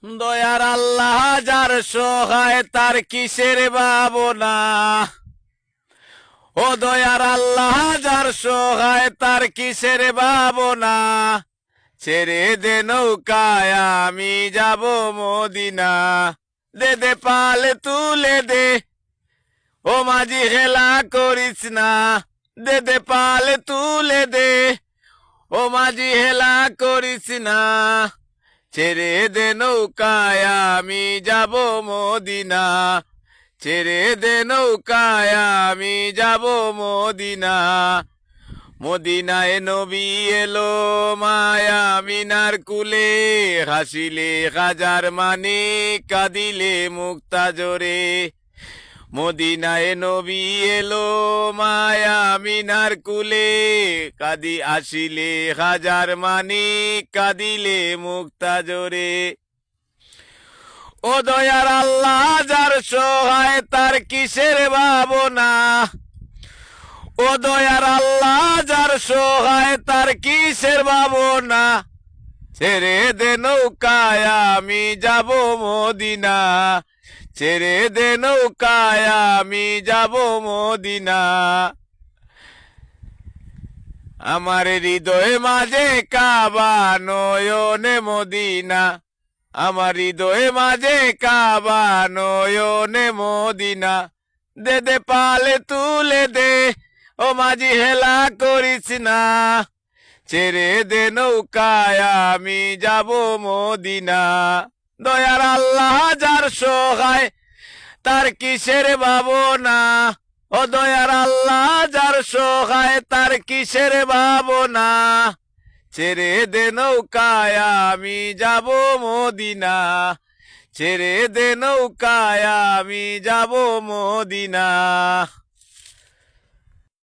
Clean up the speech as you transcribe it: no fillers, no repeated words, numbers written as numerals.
দয়ার আল্লাহ যার সহায় তার কিসের ভাবনা। ও দয়ার আল্লাহ যার সহায় তার কিসের ভাবনা। ছেড়ে দে নৌকায় আমি যাব মদিনা। দে দে পালে তুলে দে, ও মাঝি হেলা করিস না। দে দে পালে তুলে দে, ও মাঝি হেলা করিস না। ছেড়ে দে নৌকায় আমি যাব মদিনা। ছেড়ে দে নৌকায় আমি যাব মদিনা। মদিনায় নবী এলো মায়া মিনার কুলে। হাসিলে হাজার মানে, কাঁদিলে মুক্তা জোরে। মদিনায় নবী এলো মায়া মিনার কুলে। কাঁদি আসিলে হাজার মানি, কাঁদিলে মুক্তা জোরে। ও দয়ার আল্লাহ যার সহায় তার কিসের ভাবনা। ও দয়ার আল্লাহ যার সহায় তার কিসের ভাবনা। ছেড়ে দে নৌকায় আমি যাব মদিনা। ছেড়ে দে নৌকায় আমি যাব মদিনা। আমার হৃদয় মাঝে কাবা নয়নে মদিনা। আমার হৃদয় মাঝে কাবা নয়নে মদিনা। দে দে পালে তুলে দে, ও মাঝি হেলা করিস না। ছেড়ে দে নৌকায় আমি যাব মদিনা। দয়ার আল্লাহ যার সহায় তার কিসের ভাবনা। ও দয়ার আল্লাহ যার সহায় তার কিসের ভাবনা। ছেড়ে দে নৌকায় আমি যাব মদিনা। ছেড়ে দে নৌকায় আমি যাব মদিনা।